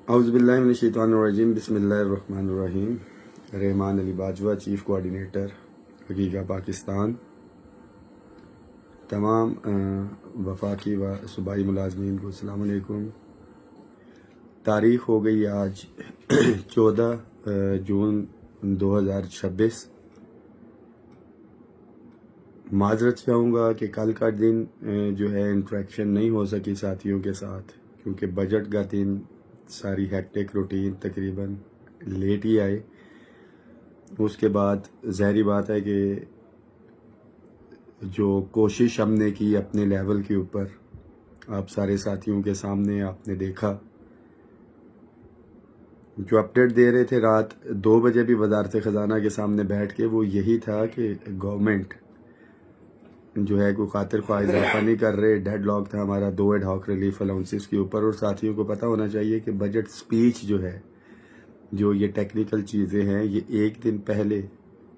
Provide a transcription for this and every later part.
اعوذ باللہ من الشیطان الرجیم بسم اللہ الرحمن الرحیم۔ رحمان علی باجوہ، چیف کوآرڈینیٹر حقیقہ پاکستان، تمام وفاقی و صوبائی ملازمین کو السلام علیکم۔ تاریخ ہو گئی آج 14 جون 2026۔ معذرت چاہوں گا کہ کل کا دن جو ہے انٹریکشن نہیں ہو سکی ساتھیوں کے ساتھ، کیونکہ بجٹ کا دن ساری ہیکٹک روٹین تقریباً لیٹ ہی آئے۔ اس کے بعد ظاہری بات ہے کہ جو کوشش ہم نے کی اپنے لیول کے اوپر، آپ سارے ساتھیوں کے سامنے آپ نے دیکھا، جو اپڈیٹ دے رہے تھے رات 2 بجے بھی وزارت خزانہ کے سامنے بیٹھ کے، وہ یہی تھا کہ گورنمنٹ جو ہے کوئی خاطر خواہ اضافہ نہیں کر رہے۔ ڈیڈ لاک تھا ہمارا 2 ایڈ ہاک ریلیف الاؤنسز کے اوپر، اور ساتھیوں کو پتہ ہونا چاہیے کہ بجٹ سپیچ جو ہے، جو یہ ٹیکنیکل چیزیں ہیں، یہ ایک دن پہلے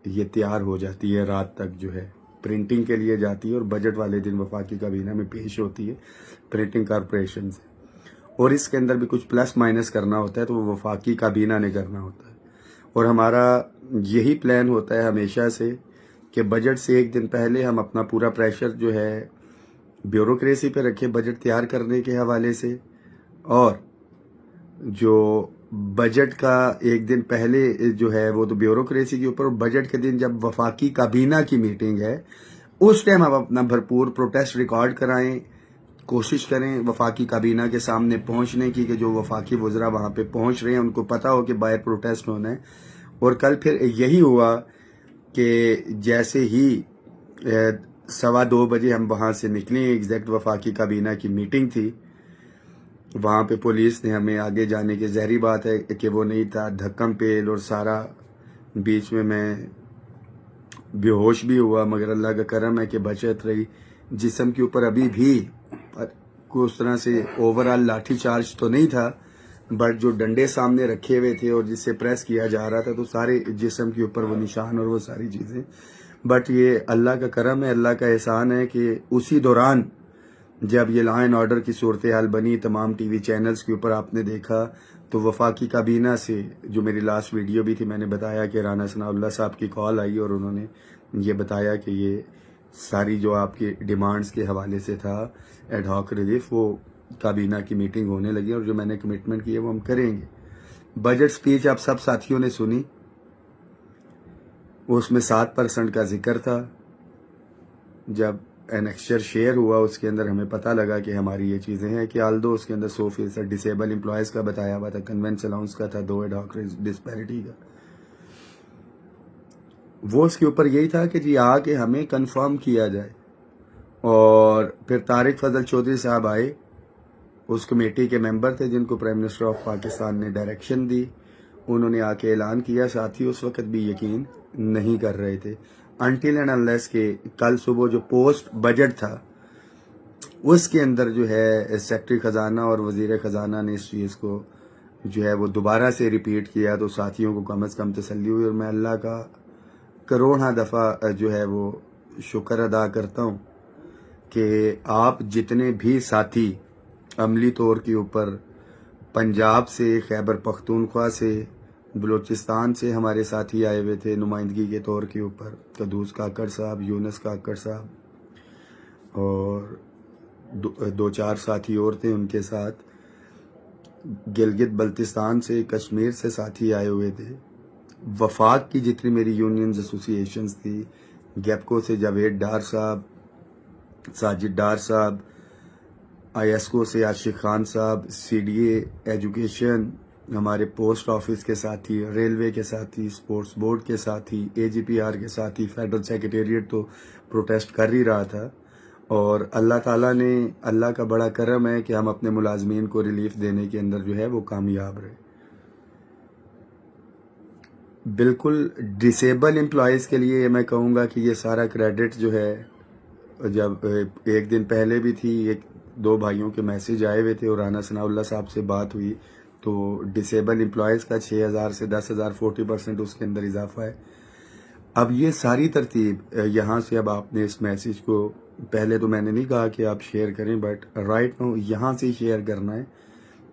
یہ تیار ہو جاتی ہے، رات تک جو ہے پرنٹنگ کے لیے جاتی ہے، اور بجٹ والے دن وفاقی کابینہ میں پیش ہوتی ہے پرنٹنگ کارپوریشن سے، اور اس کے اندر بھی کچھ پلس مائنس کرنا ہوتا ہے تو وہ وفاقی کابینہ نے کرنا ہوتا ہے۔ اور ہمارا یہی پلان ہوتا ہے ہمیشہ سے کہ بجٹ سے ایک دن پہلے ہم اپنا پورا پریشر جو ہے بیوروکریسی پہ رکھیں بجٹ تیار کرنے کے حوالے سے، اور جو بجٹ کا ایک دن پہلے جو ہے وہ تو بیوروکریسی کے اوپر، اور بجٹ کے دن جب وفاقی کابینہ کی میٹنگ ہے اس ٹائم ہم اپنا بھرپور پروٹیسٹ ریکارڈ کرائیں، کوشش کریں وفاقی کابینہ کے سامنے پہنچنے کی، کہ جو وفاقی وزراء وہاں پہ پہنچ رہے ہیں ان کو پتہ ہو کہ باہر پروٹیسٹ ہونا ہے۔ اور کل پھر یہی ہوا کہ جیسے ہی 2:15 بجے ہم وہاں سے نکلے، ایگزیکٹ وفاقی کابینہ کی میٹنگ تھی، وہاں پہ پولیس نے ہمیں آگے جانے کی، ظاہری بات ہے کہ وہ نہیں تھا، دھکم پیل اور سارا، بیچ میں بے ہوش بھی ہوا، مگر اللہ کا کرم ہے کہ بچت رہی۔ جسم کے اوپر ابھی بھی کوئی اس طرح سے اوورآل لاٹھی چارج تو نہیں تھا، بٹ جو ڈنڈے سامنے رکھے ہوئے تھے اور جس سے پریس کیا جا رہا تھا تو سارے جسم کے اوپر وہ نشان اور وہ ساری چیزیں، بٹ یہ اللہ کا کرم ہے، اللہ کا احسان ہے کہ اسی دوران جب یہ لا اینڈ آرڈر کی صورتحال بنی، تمام ٹی وی چینلز کے اوپر آپ نے دیکھا، تو وفاقی کابینہ سے جو میری لاسٹ ویڈیو بھی تھی، میں نے بتایا کہ رانا ثناء اللہ صاحب کی کال آئی اور انہوں نے یہ بتایا کہ یہ ساری جو آپ کی ڈیمانڈز کے حوالے سے تھا ایڈ ہاک ریلیف، وہ کابینہ کی میٹنگ ہونے لگی، اور جو میں نے کمٹمنٹ کی ہے وہ ہم کریں گے۔ بجٹ سپیچ آپ سب ساتھیوں نے سنی، اس میں 7% کا ذکر تھا۔ جب انیکسچر شیئر ہوا اس کے اندر ہمیں پتہ لگا کہ ہماری یہ چیزیں ہیں، کہ آلدو اس کے اندر 100% ڈسیبل امپلائز کا بتایا ہوا تھا، کنونس الاؤنس کا تھا، 2 ایڈ ہاک ڈسپیرٹی کا، وہ اس کے اوپر یہی تھا کہ جی آ کے ہمیں کنفرم کیا جائے۔ اور پھر طارق فضل چودھری صاحب آئے، اس کمیٹی کے ممبر تھے جن کو پرائم منسٹر آف پاکستان نے ڈائریکشن دی، انہوں نے آ کے اعلان کیا، ساتھی اس وقت بھی یقین نہیں کر رہے تھے، انٹل اینڈ انلیس کہ کل صبح جو پوسٹ بجٹ تھا اس کے اندر جو ہے سیکرٹری خزانہ اور وزیر خزانہ نے اس چیز کو جو ہے وہ دوبارہ سے ریپیٹ کیا، تو ساتھیوں کو کم از کم تسلی ہوئی، اور میں اللہ کا کروڑہ دفعہ جو ہے وہ شکر ادا کرتا ہوں کہ آپ جتنے بھی ساتھی عملی طور کے اوپر پنجاب سے، خیبر پختونخوا سے، بلوچستان سے ہمارے ساتھی آئے ہوئے تھے نمائندگی کے طور کے اوپر، قدوس کاکڑ صاحب، یونس کاکڑ صاحب، اور 2-4 ساتھی اور تھے ان کے ساتھ، گلگت بلتستان سے، کشمیر سے ساتھی آئے ہوئے تھے، وفاق کی جتنی میری یونینز ایسوسی ایشنز تھی، گیپکو سے جاوید ڈار صاحب، ساجد ڈار صاحب، آئی ایس کو سے عاشق خان صاحب، سی ڈی اے ایجوکیشن، ہمارے پوسٹ آفس کے ساتھی، ریلوے کے ساتھی، سپورٹس بورڈ کے ساتھی، اے جی پی آر کے ساتھی، فیڈرل سیکریٹریٹ تو پروٹیسٹ کر ہی رہا تھا، اور اللہ تعالیٰ نے، اللہ کا بڑا کرم ہے کہ ہم اپنے ملازمین کو ریلیف دینے کے اندر جو ہے وہ کامیاب رہے۔ بالکل ڈسیبل امپلائیز کے لیے میں کہوں گا کہ یہ سارا کریڈٹ جو ہے، جب ایک دن پہلے بھی تھی، 1-2 بھائیوں کے میسیج آئے ہوئے تھے اور رانا ثناء اللہ صاحب سے بات ہوئی، تو ڈسیبل امپلائیز کا 6,000 سے 10,000 40% اس کے اندر اضافہ ہے۔ اب یہ ساری ترتیب یہاں سے، اب آپ نے اس میسیج کو، پہلے تو میں نے نہیں کہا کہ آپ شیئر کریں، بٹ رائٹ نو یہاں سے شیئر کرنا ہے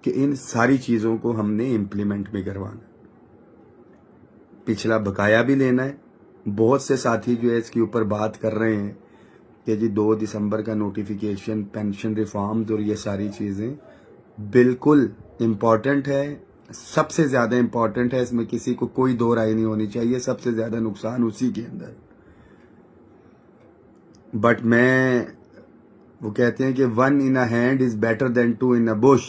کہ ان ساری چیزوں کو ہم نے امپلیمنٹ بھی کروانا، پچھلا بقایا بھی لینا ہے. بہت سے ساتھی جو ہے اس کے اوپر بات کر رہے ہیں کہ جی 2 دسمبر کا نوٹیفیکیشن، پینشن ریفارمز اور یہ ساری چیزیں بالکل امپورٹنٹ ہے، سب سے زیادہ امپورٹنٹ ہے، اس میں کسی کو کوئی دو رائے نہیں ہونی چاہیے، سب سے زیادہ نقصان اسی کے اندر. بٹ وہ کہتے ہیں کہ 1 in a hand is better than 2 in a bush،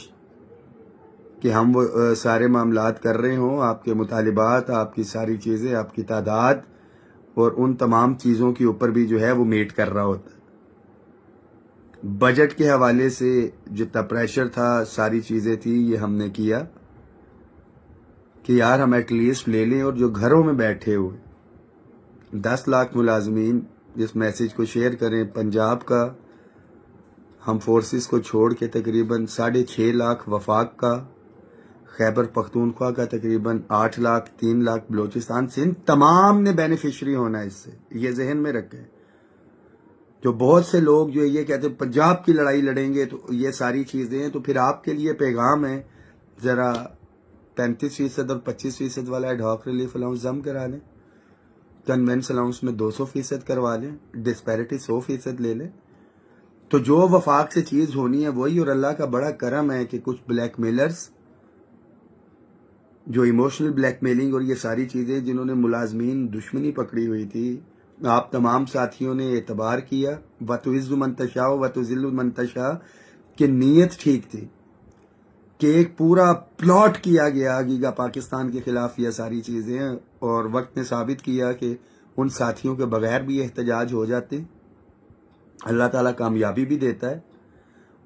کہ ہم وہ سارے معاملات کر رہے ہوں، آپ کے مطالبات، آپ کی ساری چیزیں، آپ کی تعداد اور ان تمام چیزوں کے اوپر بھی جو ہے وہ میٹ کر رہا ہوتا ہے. بجٹ کے حوالے سے جتنا پریشر تھا، ساری چیزیں تھی، یہ ہم نے کیا کہ یار ہم ایٹ لیسٹ لے لیں. اور جو گھروں میں بیٹھے ہوئے 10 لاکھ ملازمین اس میسیج کو شیئر کریں. پنجاب کا ہم فورسز کو چھوڑ کے تقریباً 6.5 لاکھ وفاق کا، خیبر پختونخوا کا تقریباً 8 لاکھ، 3 لاکھ بلوچستان، سندھ، تمام نے بینیفیشری ہونا ہے اس سے، یہ ذہن میں رکھیں. جو بہت سے لوگ جو یہ کہتے ہیں پنجاب کی لڑائی لڑیں گے تو یہ ساری چیزیں ہیں، تو پھر آپ کے لیے پیغام ہے، ذرا 35% اور 25% والا ایڈ ہاک ریلیف الاؤنس ضم کرا لیں، کنوینس الاؤنس میں 200% کروا لیں، ڈسپیرٹی 100% لے لیں. تو جو وفاق سے چیز ہونی ہے وہی. اور اللہ کا بڑا کرم ہے کہ کچھ بلیک میلرز جو ایموشنل بلیک میلنگ اور یہ ساری چیزیں جنہوں نے ملازمین دشمنی پکڑی ہوئی تھی، آپ تمام ساتھیوں نے اعتبار کیا، وَتُعِزُّ مَن تَشَاءُ وَتُذِلُّ مَن تَشَاءُ، کہ نیت ٹھیک تھی، کہ ایک پورا پلاٹ کیا گیا گیگا پاکستان کے خلاف یہ ساری چیزیں. اور وقت نے ثابت کیا کہ ان ساتھیوں کے بغیر بھی احتجاج ہو جاتے، اللہ تعالیٰ کامیابی بھی دیتا ہے.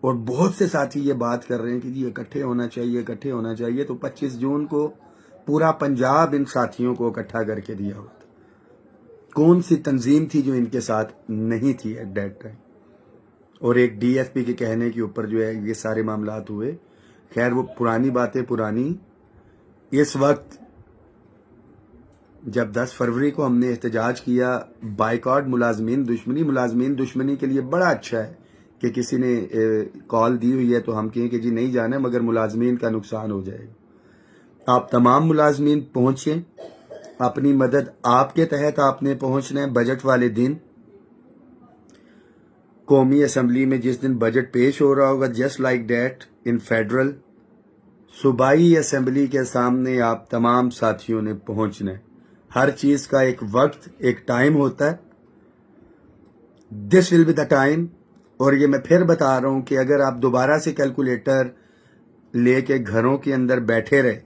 اور بہت سے ساتھی یہ بات کر رہے ہیں کہ جی اکٹھے ہونا چاہیے، اکٹھے ہونا چاہیے. تو 25 جون کو پورا پنجاب ان ساتھیوں کو اکٹھا کر کے دیا ہوتا. کون سی تنظیم تھی جو ان کے ساتھ نہیں تھی ایٹ دیٹ ٹائم؟ اور ایک ڈی ایس پی کے کہنے کے اوپر جو ہے یہ سارے معاملات ہوئے. خیر وہ پرانی باتیں پرانی. اس وقت جب 10 فروری کو ہم نے احتجاج کیا، بائیکاٹ ملازمین دشمنی کے لیے بڑا اچھا ہے کہ کسی نے کال دی ہوئی ہے تو ہم کہیں کہ جی نہیں جانا، مگر ملازمین کا نقصان ہو جائے گا. آپ تمام ملازمین پہنچیں، اپنی مدد آپ کے تحت آپ نے پہنچنا ہے. بجٹ والے دن قومی اسمبلی میں جس دن بجٹ پیش ہو رہا ہوگا، just like that in federal, صوبائی اسمبلی کے سامنے آپ تمام ساتھیوں نے پہنچنا ہے. ہر چیز کا ایک وقت، ایک ٹائم ہوتا ہے. دس ول بی دا ٹائم. اور یہ میں پھر بتا رہا ہوں کہ اگر آپ دوبارہ سے کیلکولیٹر لے کے گھروں کے اندر بیٹھے رہے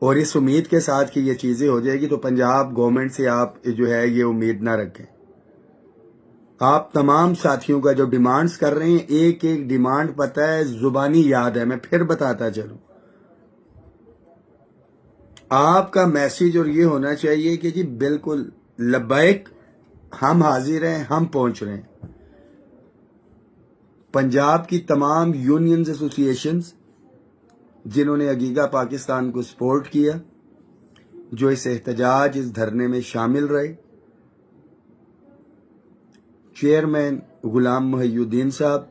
اور اس امید کے ساتھ کہ یہ چیزیں ہو جائے گی، تو پنجاب گورنمنٹ سے آپ جو ہے یہ امید نہ رکھیں. آپ تمام ساتھیوں کا جو ڈیمانڈز کر رہے ہیں، ایک ایک ڈیمانڈ پتہ ہے، زبانی یاد ہے، میں پھر بتاتا چلوں. آپ کا میسیج اور یہ ہونا چاہیے کہ جی بالکل لبیک، ہم حاضر ہیں، ہم پہنچ رہے ہیں. پنجاب کی تمام یونینز، ایسوسی ایشنز جنہوں نے عگیگا پاکستان کو سپورٹ کیا، جو اس احتجاج، اس دھرنے میں شامل رہے، چیئرمین غلام محی الدین صاحب،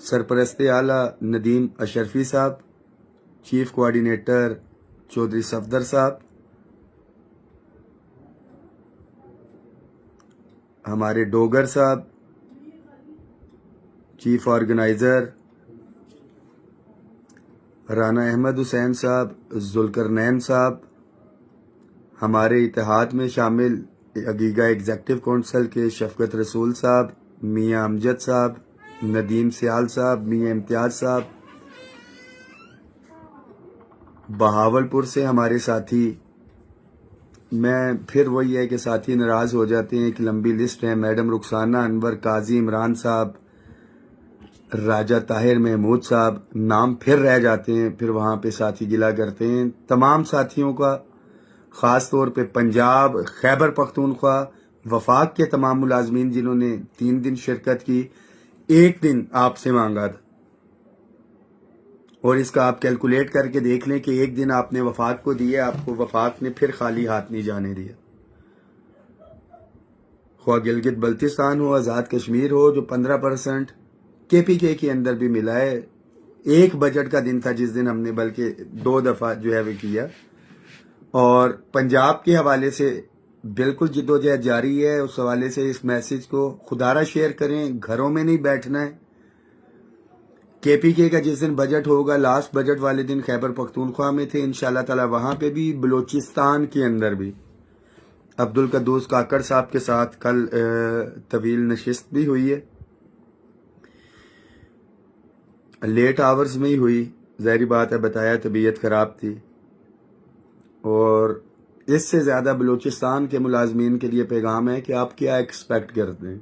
سرپرست اعلیٰ ندیم اشرفی صاحب، چیف کوآرڈینیٹر چودھری صفدر صاحب، ہمارے ڈوگر صاحب، چیف آرگنائزر رانا احمد حسین صاحب، ذوالقرنین صاحب، ہمارے اتحاد میں شامل عگیگا ایگزیکٹو کونسل کے شفقت رسول صاحب، میاں امجد صاحب، ندیم سیال صاحب، میاں امتیاز صاحب، بہاولپور سے ہمارے ساتھی. میں پھر وہی ہے کہ ساتھی ناراض ہو جاتے ہیں، ایک لمبی لسٹ ہے، میڈم رخسانہ انور، قاضی عمران صاحب، راجہ طاہر محمود صاحب، نام پھر رہ جاتے ہیں، پھر وہاں پہ ساتھی گلا کرتے ہیں. تمام ساتھیوں کا، خاص طور پہ پنجاب، خیبر پختونخوا، وفاق کے تمام ملازمین جنہوں نے 3 دن شرکت کی، 1 دن آپ سے مانگا تھا. اور اس کا آپ کیلکولیٹ کر کے دیکھ لیں کہ 1 دن آپ نے وفاق کو دیا، آپ کو وفاق نے پھر خالی ہاتھ نہیں جانے دیا. خواہ گلگت بلتستان ہو، آزاد کشمیر ہو جو 15%، KPK کے اندر بھی ملا ہے. ایک بجٹ کا دن تھا جس دن ہم نے بلکہ 2 دفعہ جو ہے وہ کیا. اور پنجاب کے حوالے سے بالکل جدوجہد جاری ہے. اس حوالے سے اس میسج کو خدارہ شیئر کریں, گھروں میں نہیں بیٹھنا ہے. KPK کا جس دن بجٹ ہوگا, لاسٹ بجٹ والے دن خیبر پختونخوا میں تھے انشاءاللہ تعالی, وہاں پہ بھی بلوچستان کے اندر بھی عبدالقدوس کاکڑ صاحب کے ساتھ کل طویل نشست بھی ہوئی ہے. لیٹ آورز میں ہی ہوئی, ظاہری بات ہے, بتایا طبیعت خراب تھی. اور اس سے زیادہ بلوچستان کے ملازمین کے لیے پیغام ہے کہ آپ کیا ایکسپیکٹ کرتے ہیں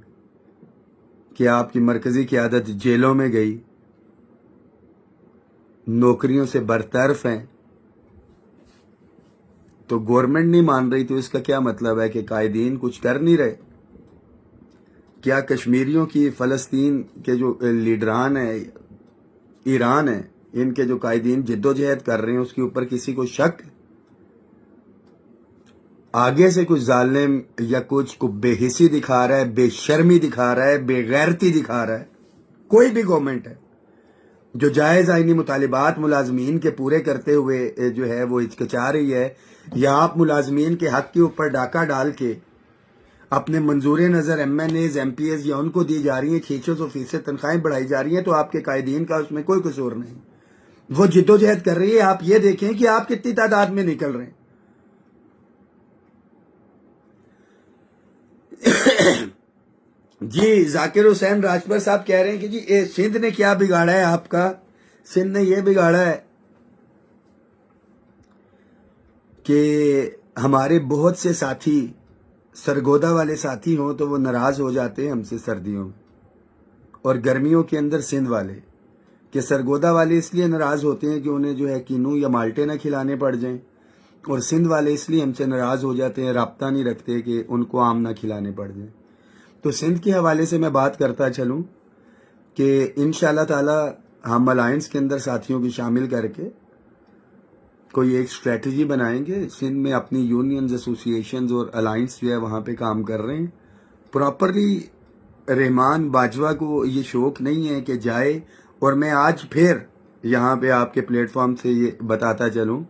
کہ آپ کی مرکزی قیادت جیلوں میں گئی, نوکریوں سے برطرف ہیں, تو گورنمنٹ نہیں مان رہی, تو اس کا کیا مطلب ہے کہ قائدین کچھ کر نہیں رہے؟ کیا کشمیریوں کی, فلسطین کے جو لیڈران ہیں, ایران ہیں, ان کے جو قائدین جدوجہد کر رہے ہیں اس کے اوپر کسی کو شک؟ آگے سے کچھ ظالم یا کچھ کو بے حسی دکھا رہا ہے, بے شرمی دکھا رہا ہے, بے غیرتی دکھا رہا ہے؟ کوئی بھی گورنمنٹ ہے جو جائز آئینی مطالبات ملازمین کے پورے کرتے ہوئے جو ہے وہ ہچکچا رہی ہے, یا آپ ملازمین کے حق کے اوپر ڈاکہ ڈال کے اپنے منظور نظر MNAs MPs یا ان کو دی جا رہی ہیں 600% تنخواہیں بڑھائی جا رہی ہیں, تو آپ کے قائدین کا اس میں کوئی قصور نہیں. وہ جدوجہد کر رہی ہے. آپ یہ دیکھیں کہ آپ کتنی تعداد میں نکل رہے ہیں. جی ذاکر حسین راجپور صاحب کہہ رہے ہیں کہ جی سندھ نے کیا بگاڑا ہے آپ کا؟ سندھ نے یہ بگاڑا ہے کہ ہمارے بہت سے ساتھی سرگودا والے ساتھی ہوں تو وہ ناراض ہو جاتے ہیں ہم سے سردیوں میں, اور گرمیوں کے اندر سندھ والے, کہ سرگودا والے اس لیے ناراض ہوتے ہیں کہ انہیں جو ہے کینو یا مالٹے نہ کھلانے پڑ جائیں, اور سندھ والے اس لیے ہم سے ناراض ہو جاتے ہیں, رابطہ نہیں رکھتے کہ ان کو آم نہ کھلانے پڑ جائیں. تو سندھ کے حوالے سے میں بات کرتا چلوں کہ انشاءاللہ تعالی ہم الائنس کے اندر ساتھیوں کی شامل کر کے کوئی ایک اسٹریٹجی بنائیں گے. سندھ میں اپنی یونینز, ایسوسیشنز اور الائنس جو ہے وہاں پہ کام کر رہے ہیں پراپرلی. رحمان باجوہ کو یہ شوق نہیں ہے کہ جائے, اور میں آج پھر یہاں پہ آپ کے پلیٹ فارم سے یہ بتاتا چلوں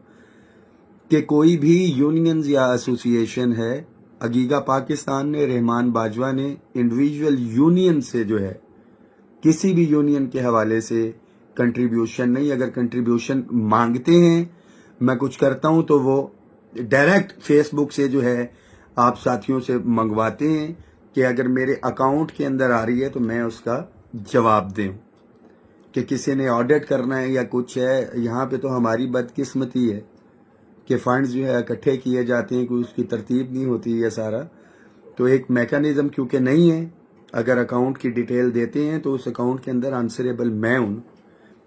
کہ کوئی بھی یونینز یا ایسوسیشن ہے, عگیگا پاکستان نے, رحمان باجوہ نے انڈیویجول یونین سے جو ہے کسی بھی یونین کے حوالے سے کنٹریبیوشن نہیں. اگر کنٹریبیوشن مانگتے ہیں, میں کچھ کرتا ہوں, تو وہ ڈائریکٹ فیس بک سے جو ہے آپ ساتھیوں سے منگواتے ہیں کہ اگر میرے اکاؤنٹ کے اندر آ رہی ہے تو میں اس کا جواب دوں. کہ کسی نے آڈٹ کرنا ہے یا کچھ ہے, یہاں پہ تو ہماری بدقسمتی ہے کہ فنڈز جو ہے اکٹھے کیے جاتے ہیں, کوئی اس کی ترتیب نہیں ہوتی ہے سارا. تو ایک میکانزم کیونکہ نہیں ہے, اگر اکاؤنٹ کی ڈیٹیل دیتے ہیں تو اس اکاؤنٹ کے اندر آنسریبل میں ہوں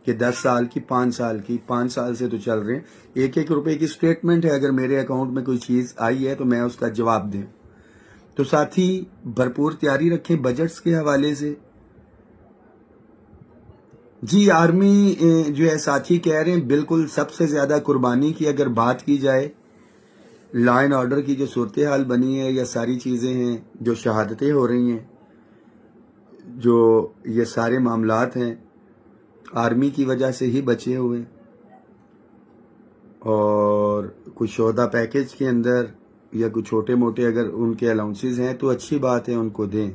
کہ 10 سال کی, 5 سال کی, 5 سال سے تو چل رہے ہیں, 1-1 روپے کی سٹیٹمنٹ ہے, اگر میرے اکاؤنٹ میں کوئی چیز آئی ہے تو میں اس کا جواب دوں. تو ساتھی بھرپور تیاری رکھیں بجٹس کے حوالے سے. جی آرمی جو ہے ساتھی کہہ رہے ہیں بالکل سب سے زیادہ قربانی کی اگر بات کی جائے, لا اینڈ آرڈر کی جو صورتحال بنی ہے یا ساری چیزیں ہیں, جو شہادتیں ہو رہی ہیں, جو یہ سارے معاملات ہیں, آرمی کی وجہ سے ہی بچے ہوئے. اور کچھ شہدا پیکج کے اندر یا کچھ چھوٹے موٹے اگر ان کے الاؤنسز ہیں تو اچھی بات ہے, ان کو دیں.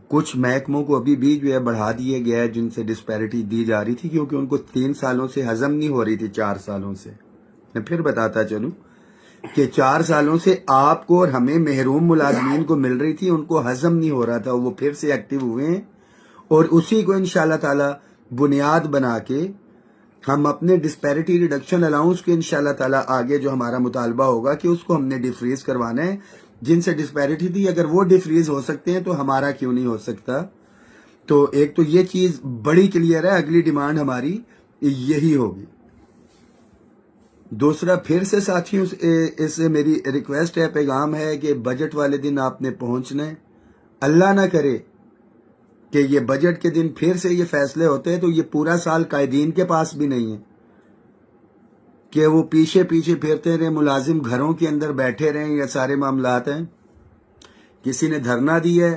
کچھ محکموں کو ابھی بھی جو ہے بڑھا دیے گیا ہے جن سے ڈسپیرٹی دی جا رہی تھی, کیونکہ ان کو 3 سالوں سے ہضم نہیں ہو رہی تھی, 4 سالوں سے. میں پھر بتاتا چلوں کہ 4 سالوں سے آپ کو اور ہمیں محروم ملازمین کو مل رہی تھی, ان کو ہضم نہیں ہو رہا تھا. وہ پھر سے ایکٹیو ہوئے ہیں, اور اسی کو انشاءاللہ تعالی بنیاد بنا کے ہم اپنے ڈسپیرٹی ریڈکشن الاؤنس کے انشاءاللہ تعالی آگے جو ہمارا مطالبہ ہوگا کہ اس کو ہم نے ڈیفریز کروانا ہے. جن سے ڈسپیرٹی تھی اگر وہ ڈیفریز ہو سکتے ہیں تو ہمارا کیوں نہیں ہو سکتا. تو ایک تو یہ چیز بڑی کلیئر ہے, اگلی ڈیمانڈ ہماری یہی ہوگی. دوسرا پھر سے ساتھیوں اس سے میری ریکویسٹ ہے, پیغام ہے کہ بجٹ والے دن آپ نے پہنچنا ہے. اللہ نہ کرے کہ یہ بجٹ کے دن پھر سے یہ فیصلے ہوتے ہیں تو یہ پورا سال قائدین کے پاس بھی نہیں ہے کہ وہ پیچھے پیچھے پھرتے رہے, ملازم گھروں کے اندر بیٹھے رہیں. یہ سارے معاملات ہیں. کسی نے دھرنا دی ہے,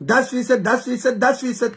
10%, 10%, 10%,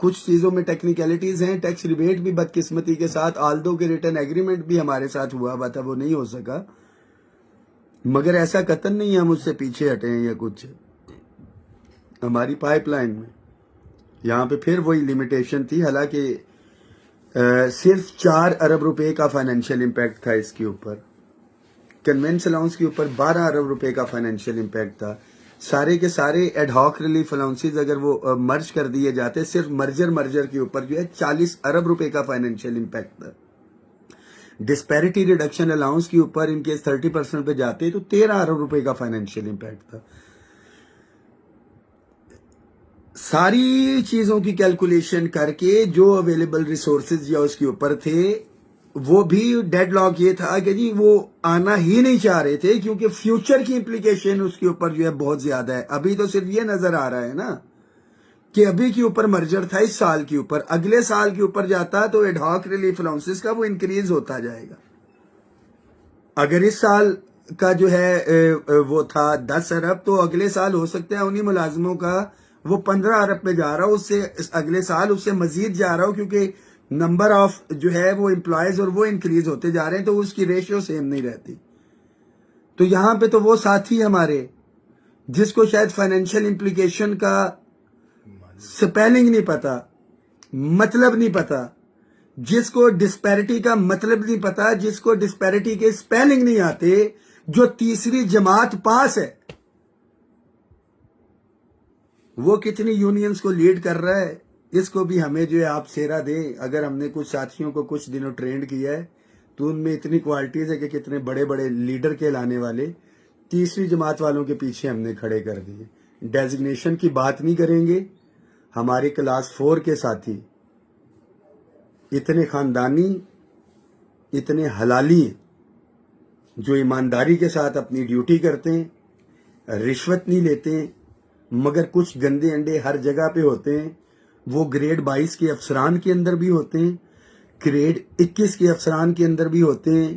کچھ چیزوں میں ٹیکنیکلٹیز ہیں. ٹیکس ریبیٹ بھی بدقسمتی کے ساتھ آلدو کے ریٹرن ایگریمنٹ بھی ہمارے ساتھ ہوا تھا, وہ نہیں ہو سکا, مگر ایسا قطن نہیں ہم اس سے پیچھے ہٹے ہیں یا کچھ. ہماری پائپ لائن میں یہاں پہ پھر وہی لمیٹیشن تھی, حالانکہ صرف 4 ارب روپے کا فائنینشیل امپیکٹ تھا اس کے اوپر. کنوینس الاؤنس کے اوپر 12 ارب روپے کا فائنینشیل امپیکٹ تھا. سارے کے سارے ایڈ ہاک ریلیف الاؤنسز اگر وہ مرج کر دیے جاتے, صرف مرجر کے اوپر جو ہے 40 ارب روپے کا فائنینشیل امپیکٹ تھا. ڈسپیرٹی ریڈکشن الاؤنس کے اوپر ان کیس 30% پہ جاتے تو 13 ارب روپے کا فائنینشیل امپیکٹ تھا. ساری چیزوں کی کیلکولیشن کر کے جو اویلیبل ریسورسز یا اس کے اوپر تھے, وہ بھی ڈیڈ لاک یہ تھا کہ جی وہ آنا ہی نہیں چاہ رہے تھے, کیونکہ فیوچر کی امپلیکیشن اس کے اوپر جو ہے بہت زیادہ ہے. ابھی تو صرف یہ نظر آ رہا ہے نا کہ ابھی کے اوپر مرجر تھا اس سال کے اوپر, اگلے سال کے اوپر جاتا تو ایڈ ہاک ریلیف الاؤنسز کا وہ انکریز ہوتا جائے گا. اگر اس سال کا جو ہے وہ تھا 10 ارب, تو اگلے سال ہو سکتا ہے انہی ملازموں کا وہ 15 ارب پہ جا رہا ہو, اس سے اگلے سال اس سے مزید جا رہا ہو, کیونکہ نمبر آف جو ہے وہ امپلائیز اور وہ انکریز ہوتے جا رہے ہیں, تو اس کی ریشیو سیم نہیں رہتی. تو یہاں پہ تو وہ ساتھی ہمارے جس کو شاید فائنینشیل امپلیکیشن کا سپیلنگ نہیں پتا, مطلب نہیں پتا, جس کو ڈسپیرٹی کا مطلب نہیں پتا, جس کو ڈسپیرٹی کے سپیلنگ نہیں آتے, جو تیسری جماعت پاس ہے, وہ کتنی یونینز کو لیڈ کر رہا ہے. اس کو بھی ہمیں جو ہے آپ سیرا دیں. اگر ہم نے کچھ ساتھیوں کو کچھ دنوں ٹرینڈ کیا ہے تو ان میں اتنی کوالٹیز ہے کہ کتنے بڑے بڑے لیڈر کے لانے والے تیسری جماعت والوں کے پیچھے ہم نے کھڑے کر دیے. ڈیزگنیشن کی بات نہیں کریں گے. ہمارے کلاس 4 کے ساتھی اتنے خاندانی, اتنے حلالی ہیں, جو ایمانداری کے ساتھ اپنی ڈیوٹی کرتے ہیں, رشوت نہیں لیتے ہیں, مگر کچھ گندے انڈے ہر جگہ پہ ہوتے ہیں. وہ گریڈ 22 کے افسران کے اندر بھی ہوتے ہیں, گریڈ 21 کے افسران کے اندر بھی ہوتے ہیں,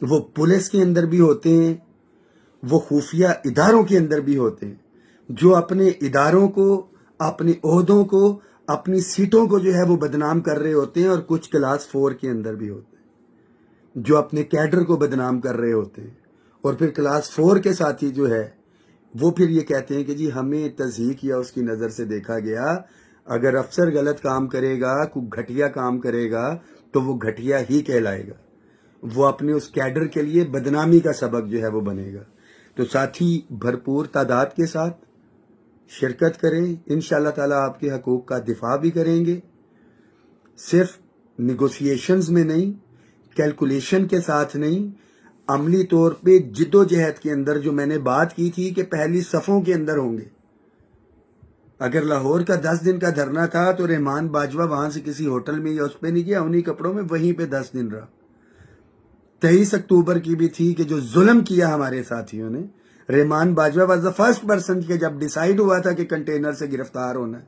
وہ پولیس کے اندر بھی ہوتے ہیں, وہ خفیہ اداروں کے اندر بھی ہوتے ہیں, جو اپنے اداروں کو, اپنے عہدوں کو, اپنی سیٹوں کو جو ہے وہ بدنام کر رہے ہوتے ہیں. اور کچھ کلاس 4 کے اندر بھی ہوتے ہیں جو اپنے کیڈر کو بدنام کر رہے ہوتے ہیں. اور پھر کلاس 4 کے ساتھی جو ہے وہ پھر یہ کہتے ہیں کہ جی ہمیں تصحیح یا اس کی نظر سے دیکھا گیا, اگر افسر غلط کام کرے گا, کوئی گھٹیا کام کرے گا, تو وہ گھٹیا ہی کہلائے گا, وہ اپنے اس کیڈر کے لیے بدنامی کا سبب جو ہے وہ بنے گا. تو ساتھی بھرپور تعداد کے ساتھ شرکت کریں, انشاءاللہ تعالیٰ آپ کے حقوق کا دفاع بھی کریں گے. صرف نیگوسیشنز میں نہیں, کیلکولیشن کے ساتھ نہیں, عملی طور پہ جد و جہد کے اندر جو میں نے بات کی تھی کہ پہلی صفوں کے اندر ہوں گے. اگر لاہور کا 10 دن کا دھرنا تھا تو رحمان باجوہ وہاں سے کسی ہوٹل میں یا اس پہ نہیں گیا, انہی کپڑوں میں وہیں پہ 10 دن رہا. 23 اکتوبر کی بھی تھی کہ جو ظلم کیا ہمارے ساتھیوں نے, Rehman Bajwa was the first person کہ جب ڈیسائیڈ ہوا تھا کہ کنٹینر سے گرفتار ہونا ہے,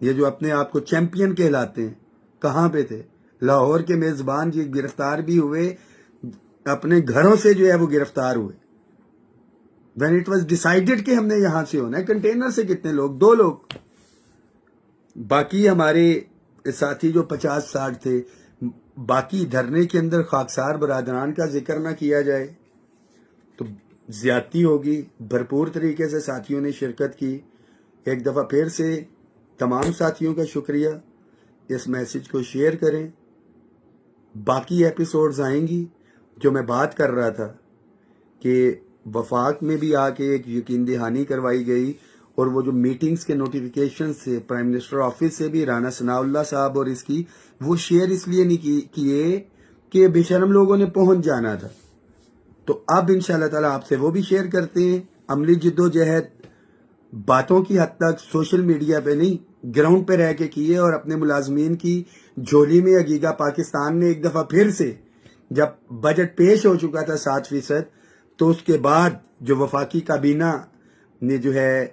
یہ جو اپنے آپ کو چیمپئن کہلاتے ہیں, کہاں پہ تھے؟ لاہور کے میزبان جی گرفتار بھی ہوئے, اپنے گھروں سے جو ہے وہ گرفتار ہوئے. when it was decided کہ ہم نے یہاں سے ہونا ہے. کنٹینر سے کتنے لوگ؟ 2 لوگ. باقی ہمارے ساتھی جو 50-60 تھے, باقی دھرنے کے اندر خاکسار برادران کا ذکر نہ کیا جائے تو زیادتی ہوگی. بھرپور طریقے سے ساتھیوں نے شرکت کی. ایک دفعہ پھر سے تمام ساتھیوں کا شکریہ. اس میسج کو شیئر کریں. باقی ایپیسوڈز آئیں گی. جو میں بات کر رہا تھا کہ وفاق میں بھی آ کے ایک یقین دہانی کروائی گئی, اور وہ جو میٹنگز کے نوٹیفیکیشن سے پرائم منسٹر آفس سے بھی رانا ثناء اللہ صاحب اور اس کی وہ شیئر اس لیے نہیں کیے کہ بے شرم لوگوں نے پہنچ جانا تھا. تو اب انشاءاللہ تعالیٰ آپ سے وہ بھی شیئر کرتے ہیں. عملی جد و جہد باتوں کی حد تک سوشل میڈیا پہ نہیں, گراؤنڈ پہ رہ کے کیے. اور اپنے ملازمین کی جھولی میں عگیگا پاکستان نے ایک دفعہ پھر سے جب بجٹ پیش ہو چکا تھا 7%, تو اس کے بعد جو وفاقی کابینہ نے جو ہے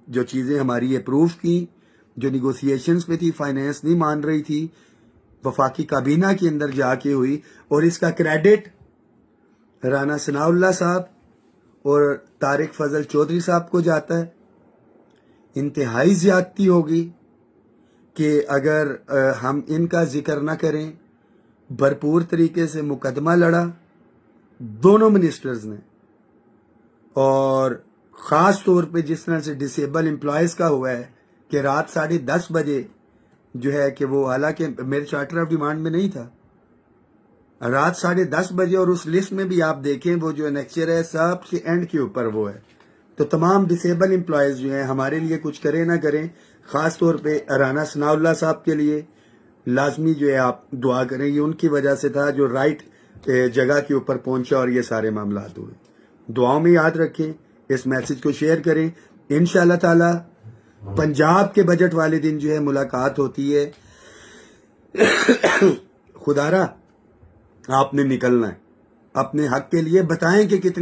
جو چیزیں ہماری اپروو کی, جو نیگوسیشنز پہ تھی, فائنینس نہیں مان رہی تھی, وفاقی کابینہ کے اندر جا کے ہوئی. اور اس کا کریڈٹ رانا ثناء اللہ صاحب اور طارق فضل چودھری صاحب کو جاتا ہے. انتہائی زیادتی ہوگی. کہ اگر ہم ان کا ذکر نہ کریں، بھرپور طریقے سے مقدمہ لڑا دونوں منسٹرز نے، اور خاص طور پہ جس طرح سے ڈسیبل امپلائیز کا ہوا ہے کہ رات 10:30 بجے جو ہے کہ وہ، حالانکہ میرے چارٹر آف ڈیمانڈ میں نہیں تھا، رات 10:30 بجے، اور اس لسٹ میں بھی آپ دیکھیں وہ جو انیکچر ہے سب سے اینڈ کے اوپر وہ ہے. تو تمام ڈسیبل امپلائیز جو ہیں ہمارے لیے کچھ کریں نہ کریں، خاص طور پہ رانا ثناء اللہ صاحب کے لیے لازمی جو ہے آپ دعا کریں. یہ ان کی وجہ سے تھا جو رائٹ جگہ کے اوپر پہنچا اور یہ سارے معاملات ہوئے. دعاؤں میں یاد رکھیں، اس میسج کو شیئر کریں. انشاءاللہ تعالی پنجاب کے بجٹ والے دن جو ہے ملاقات ہوتی ہے. خدا را آپ نے نکلنا ہے اپنے حق کے لیے. بتائیں کہ کتنی